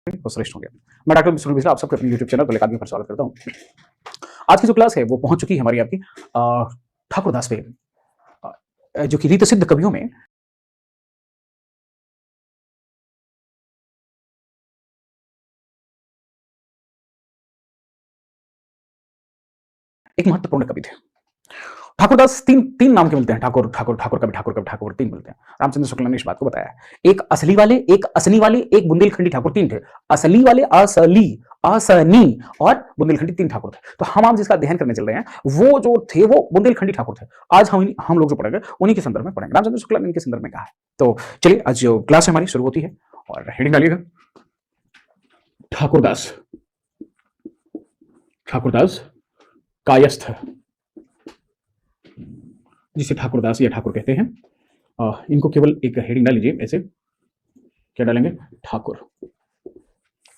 वो श्रेष्ठ होंगे। मैं डॉक्टर विष्णु मिश्रा आप सबके अपने यूट्यूब चैनल अकादमी पर स्वागत करता हूँ। आज की जो क्लास है वो पहुंच चुकी है हमारी आपकी ठाकुरदास पे, जो कि रीत सिद्ध कवियों में एक महत्वपूर्ण कवि थे। ठाकुरदास तीन तीन नाम के मिलते हैं, ठाकुर ठाकुर ठाकुर कवि, ठाकुर कवि, ठाकुर तीन मिलते हैं। रामचंद्र शुक्ला ने इस बात को बताया है। एक असली वाले, एक असनी वाले, एक बुंदेलखंडी ठाकुर, तीन थे। असली वाले, असली, असनी और बुंदेलखंडी, तीन ठाकुर थे। तो हम आप जिसका अध्ययन करने चल रहे हैं वो जो थे वो बुंदेलखंडी ठाकुर थे। आज हम लोग जो पढ़ेंगे उन्हीं के संदर्भ में पढ़ेंगे। रामचंद्र शुक्ला ने इनके संदर्भ में कहा है। तो चलिए आज जो क्लास हमारी शुरू होती है और हेडिंग डालिएगा ठाकुरदास। ठाकुरदास कायस्थ, जिसे ठाकुरदास या ठाकुर कहते हैं। इनको केवल एक हेडिंग डाल लीजिए, ऐसे क्या डालेंगे, ठाकुर।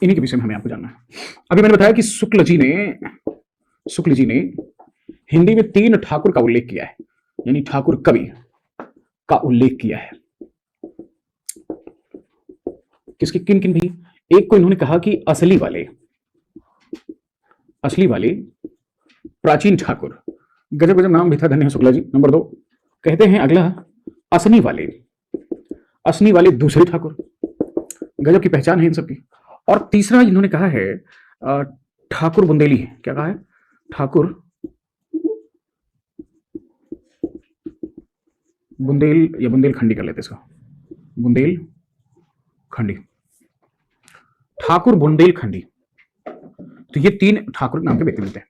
इन्हीं के विषय में हमें आपको जानना है। अभी मैंने बताया कि शुक्ल जी ने हिंदी में तीन ठाकुर का उल्लेख किया है, यानी ठाकुर कवि का उल्लेख किया है। किसके, किन किन भी? एक को इन्होंने कहा कि असली वाले प्राचीन ठाकुर, गजब गजब नाम भी था, धन्य है शुक्ला जी। नंबर 2 कहते हैं अगला असनी वाले दूसरे ठाकुर, गजब की पहचान है इन सबकी। और तीसरा इन्होंने कहा है ठाकुर बुंदेली। क्या कहा है? ठाकुर बुंदेल या बुंदेलखंडी कर लेते इसका, बुंदेलखंडी, ठाकुर बुंदेलखंडी। तो ये तीन ठाकुर नाम के व्यक्ति मिलते हैं।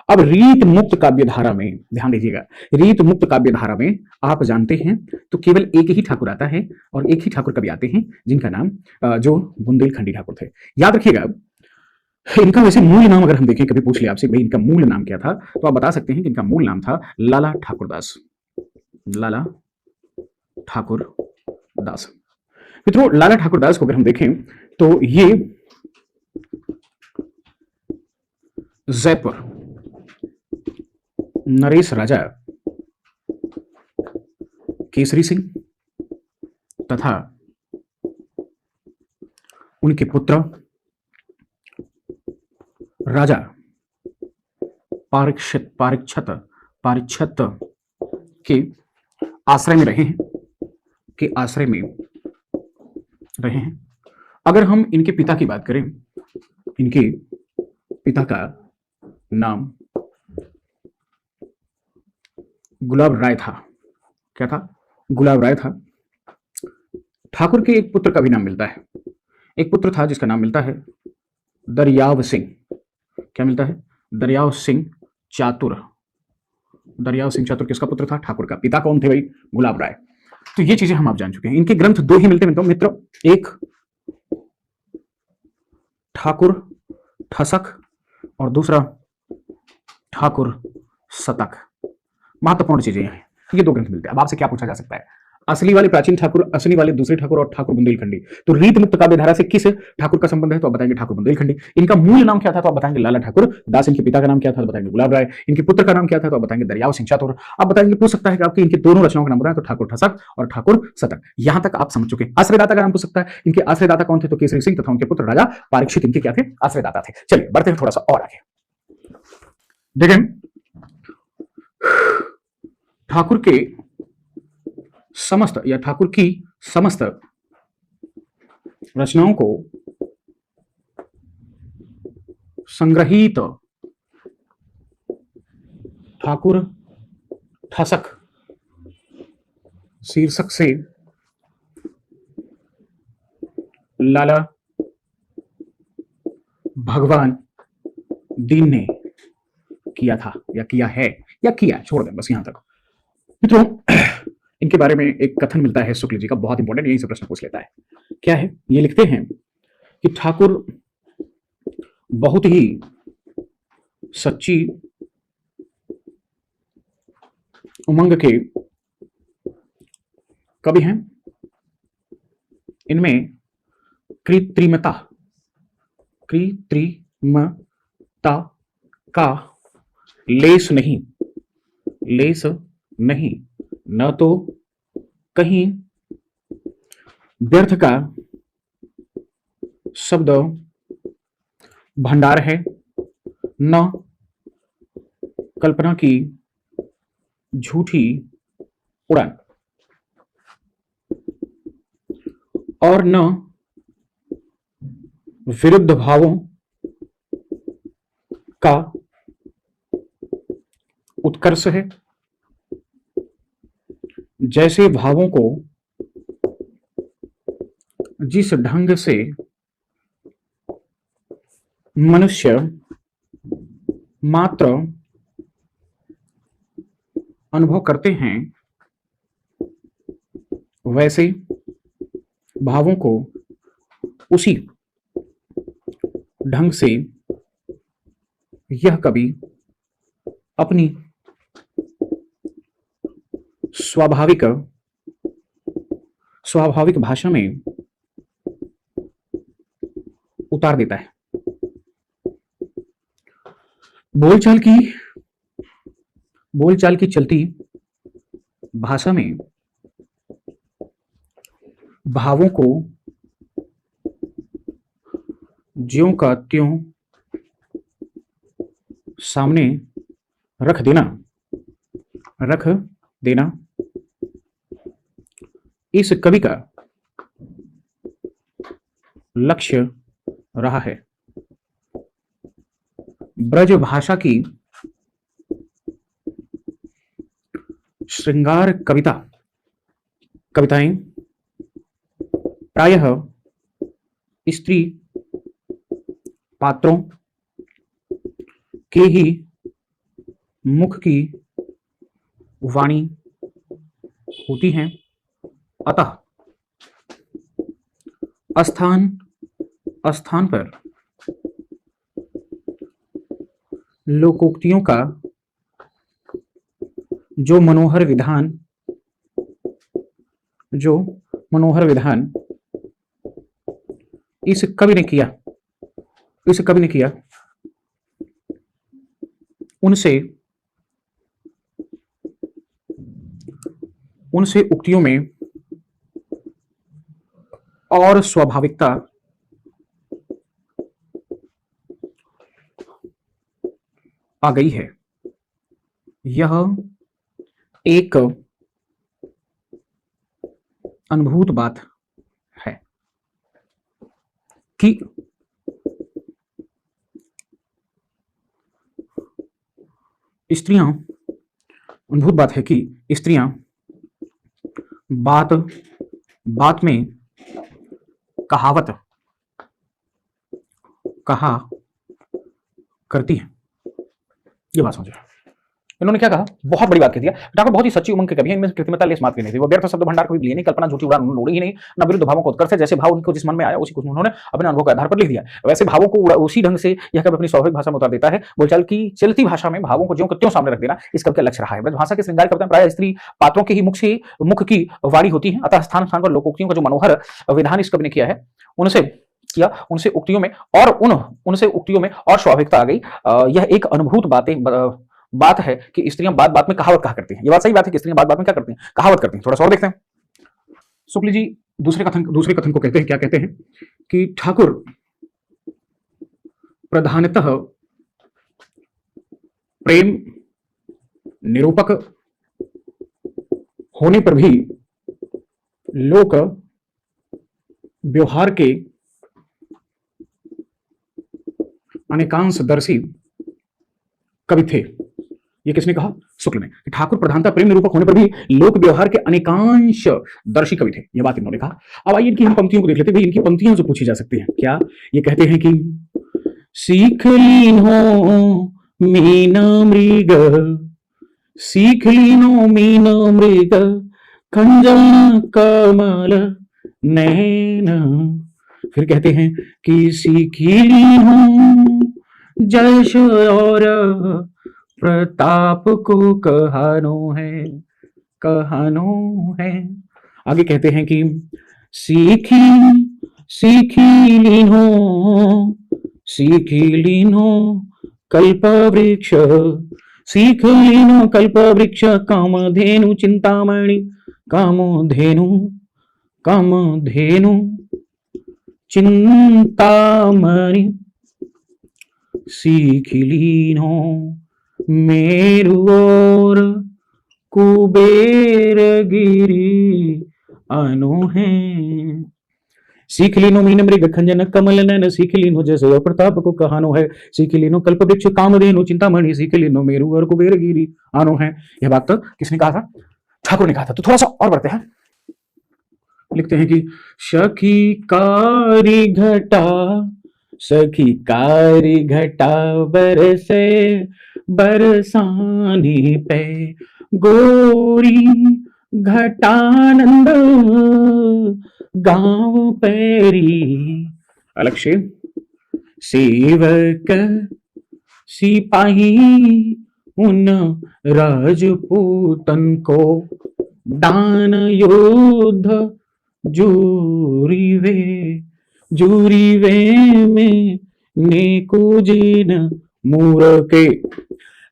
अब रीत मुक्त काव्य धारा में ध्यान दीजिएगा, रीत मुक्त काव्य धारा में आप जानते हैं तो केवल एक ही ठाकुर आता है और एक ही ठाकुर कवि आते हैं जिनका नाम जो बुंदेलखंडी ठाकुर थे। याद रखिएगा इनका वैसे मूल नाम अगर हम देखें, कभी पूछ लिया आपसे भाई इनका मूल नाम क्या था, तो आप बता सकते हैं कि इनका मूल नाम था लाला ठाकुरदास। लाला ठाकुरदास। मित्रों, लाला ठाकुरदास को अगर हम देखें तो ये जयपुर नरेश राजा केसरी सिंह तथा उनके पुत्र राजा पारीक्षत के आश्रय में रहे हैं। अगर हम इनके पिता की बात करें, इनके पिता का नाम गुलाब राय था। क्या था? गुलाब राय था। ठाकुर के एक पुत्र का भी नाम मिलता है, एक पुत्र था जिसका नाम मिलता है दरियाव सिंह। क्या मिलता है? दरियाव सिंह चातुर। दरियाव सिंह चातुर किसका पुत्र था? ठाकुर का। पिता कौन थे भाई? गुलाब राय। तो ये चीजें हम आप जान चुके हैं। इनके ग्रंथ दो ही मिलते हैं मित्र, एक ठाकुर ठसक और दूसरा ठाकुर शतक। महत्वपूर्ण चीजें हैं, ये दो ग्रंथ मिलते हैं। अब आपसे क्या पूछा जा सकता है? असली वाले प्राचीन ठाकुर, असली वाले दूसरे ठाकुर और ठाकुर बुंदेलखंडी। तो रीत मुक्त काव्य धारा से किस ठाकुर का संबंध है? तो आप बताएंगे ठाकुर बुंदेलखंडी। इनका मूल नाम क्या था? तो आप बताएंगे लाला ठाकुर दास। इनके पिता का नाम क्या था? तो बताएंगे गुलाब राय। इनके पुत्र का नाम क्या था? तो आप बताएंगे दरियाव सिंह चातुर। आप बताएंगे, पूछ सकता है कि आपके इनके दोनों रचनाओं का नाम बताएं, तो ठाकुर ठसक और ठाकुर शतक। यहां तक आप समझ चुके हैं। आश्रयदाता का नाम पूछ सकता है, इनके आश्रयदाता कौन थे? तो केसरी सिंह तथा उनके पुत्र राजा पारीक्षित इनके क्या थे? आश्रयदाता थे। चलिए बढ़ते हैं थोड़ा सा और आगे। देखें ठाकुर के समस्त या ठाकुर की समस्त रचनाओं को संग्रहित ठाकुर ठसक शीर्षक से लाला भगवान दीन ने किया था या किया है या किया, छोड़ दें बस यहां तक। मित्रों, इनके बारे में एक कथन मिलता है शुक्ल जी का, बहुत इंपॉर्टेंट, यहीं से प्रश्न पूछ लेता है। क्या है? ये लिखते हैं कि ठाकुर बहुत ही सच्ची उमंग के कवि हैं। इनमें कृत्रिमता का लेस नहीं, न तो कहीं व्यर्थ का शब्द भंडार है, न कल्पना की झूठी उड़ान, और न विरुद्ध भावों का उत्कर्ष है। जैसे भावों को जिस ढंग से मनुष्य मात्र अनुभव करते हैं, वैसे भावों को उसी ढंग से यह कवि अपनी स्वाभाविक भाषा में उतार देता है। बोलचाल की चलती भाषा में भावों को ज्यों का त्यों सामने रख देना इस कवि का लक्ष्य रहा है। ब्रज भाषा की श्रृंगार कविताएं प्रायः स्त्री पात्रों के ही मुख की वाणी होती हैं, अतः स्थान पर लोकोक्तियों का जो मनोहर विधान इस कवि ने किया उनसे उक्तियों में और स्वाभाविकता आ गई है। यह एक अनुभूत बात है कि स्त्रियां बात में कहा करती हैं। ये बात समझो। इन्होंने क्या कहा, बहुत बड़ी बात कह दिया। ठाकुर बहुत ही सच्ची उमंग के कवि हैं, इनमें कृत्रिमता लेस मात्र नहीं थी। वो व्यर्थ शब्द भंडार कभी लिए नहीं, कल्पना झूठी उड़ान उन्होंने उड़ी ही नहीं, न विरुद्ध भावों को उत्कर्ष है। जैसे भाव उनको जिस मन में आया उसी को उन्होंने अपने अनुभव के आधार पर लिख दिया। वैसे भावों को उसी ढंग से यह कवि अपनी स्वाभाविक भाषा में उतार देता है। बोलचाल की चलती भाषा में भावों को ज्यों त्यों सामने रख देना इस कवि का लक्ष्य रहा है। भाषा के श्रृंगार कविताएं प्राय स्त्री पात्रों के ही मुख की वाणी होती है, अतः स्थान पर लोकोक्तियों का जो मनोहर विधान इस कवि ने किया है, उनसे उक्तियों में और स्वाभाविकता आ गई। यह एक अनुभूत बात है कि स्त्रियां बात में कहावत कहा करती हैं। ये बात सही बात है कि स्त्रियां बात में क्या करती हैं, कहावत करती हैं। थोड़ा सा और देखते हैं। शुक्ल जी दूसरे कथन को कहते हैं, क्या कहते हैं कि ठाकुर प्रधानतः प्रेम निरूपक होने पर भी लोक व्यवहार के अनेकांशदर्शी कवि थे। ये किसने कहा? शुक्ल ने। ठाकुर प्रधानता प्रेम निरूपक होने पर भी लोक व्यवहार के अनेकांशदर्शी कवि थे। ये बात इन्होंने कहा। अब आइए इनकी हम पंक्तियों को देख लेते हैं। इनकी पंक्तियां जो पूछी जा सकती हैं, क्या ये कहते हैं कि सीख लीनो मीना मृग कंजल कमल नैना। फिर कहते हैं कि सीखी लीनो जश और प्रताप को कहानो है। आगे कहते हैं कि सीखी लीनो कल्प वृक्ष, सीख लीनो कल्प वृक्ष कामधेनु चिंतामणि, कामधेनु चिंतामणि सीख लीनो मेरु और कुबेर गिरी अनु है। सीख लीनो मीन मृग खंजन कमल नयन सीख लीनो जैसे और प्रताप को कहानो है। सीख लीनो कल्प वृक्ष कामधेनु चिंतामणि सीख लीनो मेरु और कुबेर गिरी आनो है। यह बात तो किसने कहा था? ठाकुर ने कहा था। तो थोड़ा सा और बढ़ते हैं, लिखते हैं कि सखी कारी घटा बरसे बरसाने पे गोरी घटानंद गांव पैरी। अलग से सेवक सिपाही उन राजपूतन को दान युद्ध जूरीवे में नेकुजिन मूरके।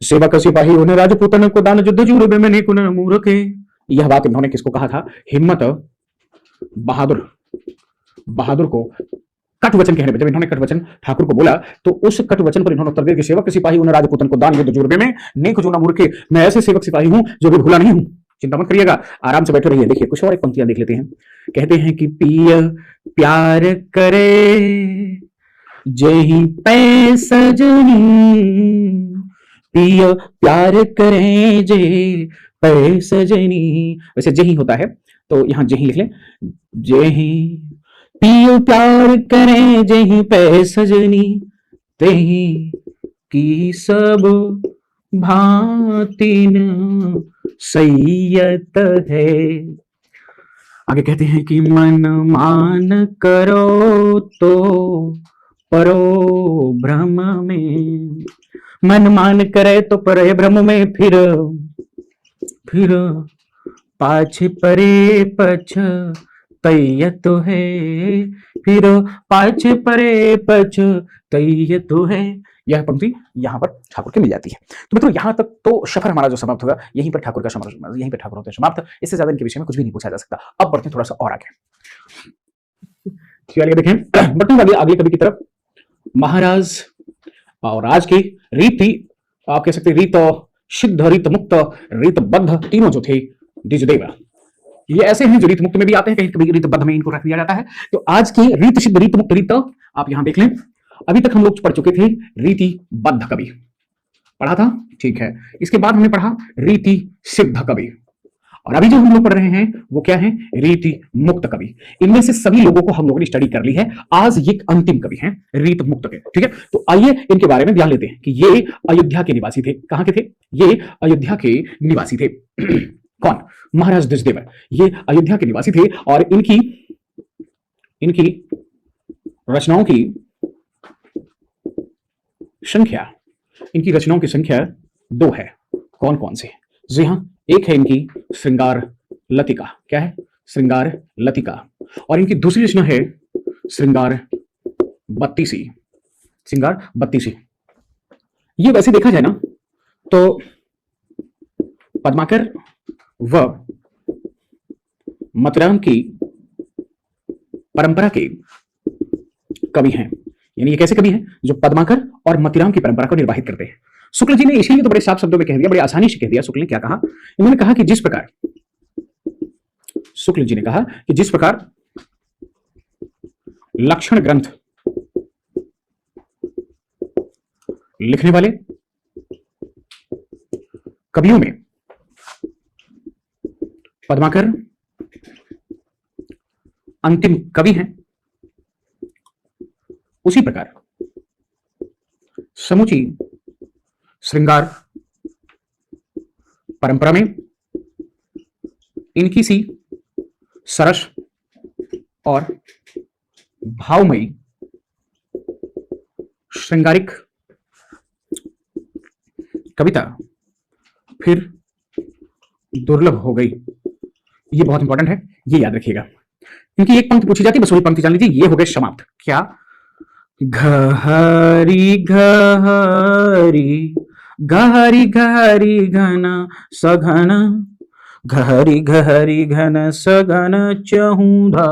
सेवक सिपाही उन राजपूतन को दान युद्ध जूरीवे में नेकुन मूरके। यह बात इन्होंने किसको कहा था? हिम्मत बहादुर को कट वचन कहने पर जब इन्होंने कट वचन ठाकुर को बोला तो उस कट वचन पर इन्होंने उत्तर दिया कि सेवक सिपाही उन राजपूतन को दान युद्ध जूरबे में नेक जो न मूर्खे। मैं ऐसे सेवक सिपाही हूं जो भी भूला नहीं हूं। चिंता मत करिएगा, आराम से बैठे रहिए। देखिए कुछ और एक पंक्तियां देख लेते हैं। कहते हैं कि पिय प्यार करे जही पै सजनी, पिय प्यार करे जे पै सजनी। वैसे जही होता है तो यहां जही लिख ले, जही पियो प्यार करें जही पै सजनी तेही की सब भांति न सैयत है। आगे कहते हैं कि मन मान करो तो परो भ्रम में, मन मान करे तो परे भ्रम में, फिर पाछे परे पछ तैय तो है, फिर पाछे परे पछ तैय तो है। यह पंक्ति यहां पर ठाकुर की मिल जाती है। तो मित्रों यहां तक तो सफर हमारा जो समाप्त होगा, यहीं पर ठाकुर का समाप्त, यहीं पर ठाकुर होते हैं समाप्त। इससे ज्यादा इनके विषय में कुछ भी नहीं पूछा जा सकता। अब बढ़ते हैं थोड़ा सा और आगे। चलिए देखें, बढ़ते हैं आगे कवि की तरफ। महाराज और राज की रीति, आप कह सकते हैं रीत सिद्ध, रीत मुक्त, रीत बद्ध, तीनों जो थे द्विजदेव, ये ऐसे हैं जो रीत मुक्त में भी आते हैं, कहीं कभी रीत बद्ध में इनको रख दिया जाता है। तो आज की रीत सिद्ध, रीत मुक्त, रीत आप यहां देख लें। अभी तक हम लोग पढ़ चुके थे रीति बद्ध कवि, पढ़ा था, ठीक है। इसके बाद हमने पढ़ा रीति सिद्ध कवि, और अभी जो हम लोग पढ़ रहे हैं वो क्या है? रीति मुक्त कवि। इनमें से सभी लोगों को हम लोगों ने स्टडी कर ली है। आज ये अंतिम कवि हैं रीत मुक्त के, ठीक है। तो आइए इनके बारे में ध्यान लेते हैं कि ये अयोध्या के निवासी थे। कहां के थे? ये अयोध्या के निवासी थे। कौन? महाराज द्विजदेव। ये अयोध्या के निवासी थे और इनकी रचनाओं की संख्या 2 है। कौन कौन से? जी हाँ, एक है इनकी श्रृंगार लतिका। क्या है? श्रृंगार लतिका। और इनकी दूसरी रचना है श्रृंगार बत्तीसी। श्रृंगार बत्तीसी। ये वैसे देखा जाए ना तो पद्माकर व मतिराम की परंपरा के कवि हैं। यानी ये कैसे कवि हैं? जो पद्माकर और मतिराम की परंपरा को निर्वाहित करते हैं। शुक्ल जी ने इसीलिए तो बड़े साफ शब्दों में कह दिया, बड़े आसानी से कह दिया। शुक्ल ने क्या कहा? इन्होंने कहा कि जिस प्रकार, शुक्ल जी ने कहा कि जिस प्रकार लक्षण ग्रंथ लिखने वाले कवियों में पद्माकर अंतिम कवि हैं, उसी प्रकार समूची श्रृंगार परंपरा में इनकी सी सरस और भावमयी श्रृंगारिक कविता फिर दुर्लभ हो गई। ये बहुत इंपॉर्टेंट है, ये याद रखिएगा, क्योंकि एक पंक्ति पूछी जाती है, बस वही पंक्ति जान लीजिए। ये हो गए समाप्त। क्या? घहरी घहरी घहरी घहरी घन सघन, घहरी घहरी घन सघन चहुधा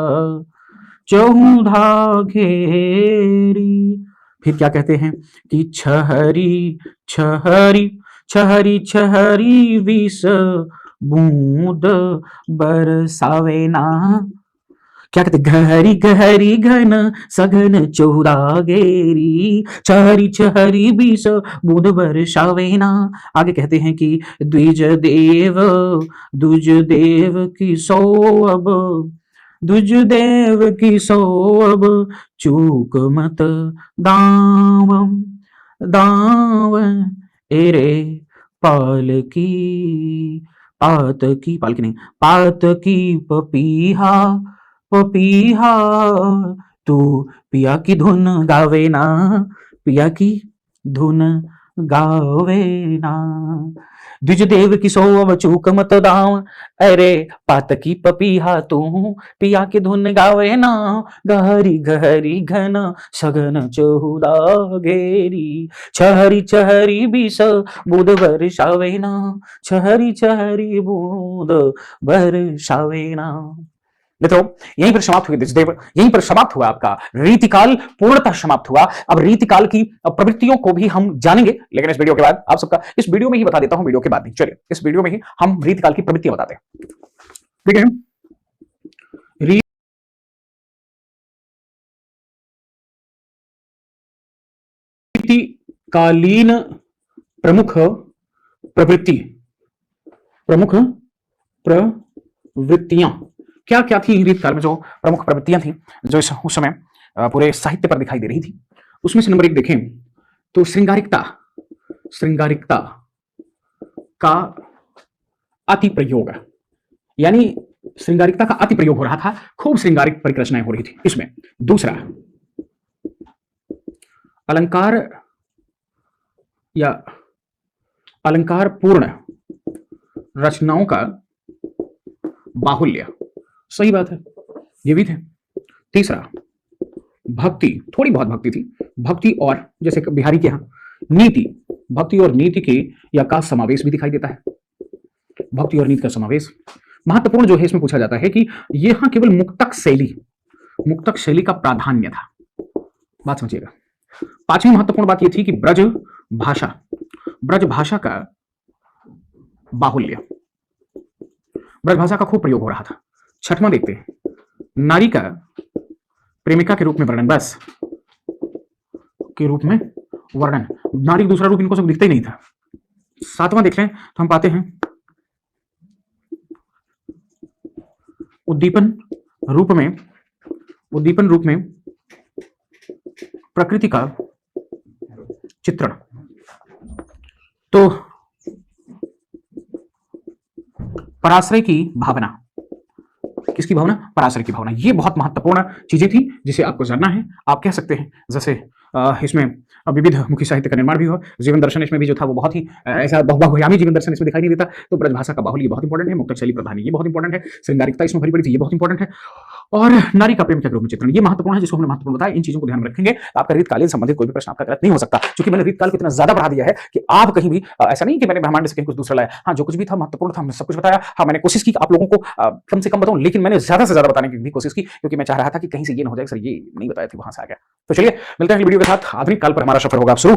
चौधा घेरी। फिर क्या कहते हैं कि छहरी छहरी छहरी छहरी विष बूंद बरसावे ना। क्या कहते, गहरी गहरी घन सघन चौदा गेरी, छहरी छहरी बीस बूंद बरसावे ना। आगे कहते हैं कि द्विज देव की सो अब, द्विज देव की सो अब, चूक मत दाव दाव एरे पालकी, पालकी नहीं, पात की पपीहा पपीहा, तू पिया की धुन गावे ना, पिया की धुन गावे ना। द्विज देव की सोव चूक मत दाव, अरे पातकी पपीहा तू पिया की धुन गावे ना। गहरी गहरी घन सघन चहुदा घेरी, छहरी छहरी बीस बूंद बरसावे ना, छहरी छहरी बूंद बरसावे ना। मित्रों, यहीं पर समाप्त हुई द्विजदेव, यहीं पर समाप्त हुआ आपका रीतिकाल, पूर्णतः समाप्त हुआ। अब रीतिकाल की प्रवृत्तियों को भी हम जानेंगे, लेकिन इस वीडियो के बाद आप सबका, इस वीडियो में ही बता देता हूं, वीडियो के बाद नहीं, चलिए इस वीडियो में ही हम रीतिकाल की प्रवृत्तियां बताते हैं। ठीक है, रीतिकालीन प्रमुख प्रवृत्ति, प्रमुख प्रवृत्तियां क्या क्या थी रीतिकाल में, जो प्रमुख प्रवृत्तियां थी जो उस समय पूरे साहित्य पर दिखाई दे रही थी, उसमें से नंबर 1 देखें तो श्रृंगारिकता, श्रृंगारिकता का अति प्रयोग, यानी श्रृंगारिकता का अति प्रयोग हो रहा था, खूब श्रृंगारिक परिरचनाएं हो रही थी इसमें। दूसरा, अलंकार या अलंकार पूर्ण रचनाओं का बाहुल्य, सही बात है, ये भी थे। तीसरा, भक्ति, थोड़ी बहुत भक्ति थी, भक्ति और जैसे बिहारी के यहाँ नीति, भक्ति और नीति के या का समावेश भी दिखाई देता है, भक्ति और नीति का समावेश। महत्वपूर्ण जो है इसमें पूछा जाता है कि यहां केवल मुक्तक शैली का प्राधान्य था, बात समझिएगा। 5वीं महत्वपूर्ण बात यह थी कि ब्रज भाषा का बाहुल्य, ब्रज भाषा का खूब प्रयोग हो रहा था। 6वां देखते हैं, नारी का प्रेमिका के रूप में वर्णन, बस के रूप में वर्णन, नारी दूसरा रूप इनको सब दिखता ही नहीं था। 7वां देख लें तो हम पाते हैं उद्दीपन रूप में प्रकृति का चित्रण। तो पराश्रय की भावना, किसकी भावना, पराश्रय की भावना, ये बहुत महत्वपूर्ण चीजें थी जिसे आपको जानना है। आप कह सकते हैं जैसे इसमें विविध मुखी साहित्य का निर्माण भी हुआ, जीवन दर्शन इसमें भी जो था वो बहुत ही ऐसा बहुआयामी जीवन दर्शन इसमें दिखाई नहीं देता। तो ब्रजभाषा का बाहुल्य बहुत इंपॉर्टेंट है, मुक्तक शैली प्रधानी ये बहुत इंपॉर्टेंट है, श्रृंगारिकता इसमें भरी पड़ी थी ये बहुत इंपॉर्टेंट है, और नारी का प्रेम के रूप में चित्रण ये महत्वपूर्ण है, जिसको हमने महत्वपूर्ण बताया। इन चीजों को ध्यान में रखेंगे तो आपका रीतकालीन संबंधित कोई भी प्रश्न आपका गलत नहीं हो सकता, क्योंकि मैंने रीतकाल को इतना ज्यादा बढ़ा दिया है कि आप कहीं भी ऐसा नहीं कि मैंने ब्रह्मांड से कहीं कुछ दूसरा लाया। हाँ, जो कुछ भी था महत्वपूर्ण था, हमने सब कुछ बताया। हाँ, मैंने कोशिश की आप लोगों को कम से कम बताऊं, लेकिन मैंने ज्यादा से ज्यादा बताने की भी कोशिश की, क्योंकि मैं चाह रहा था कि कहीं से ये ना हो जाए सर ये नहीं बताया थी वहां से आ गया। तो चलिए मिलते हैं वीडियो के साथ, आधुनिक काल पर हमारा सफर होगा अब शुरू।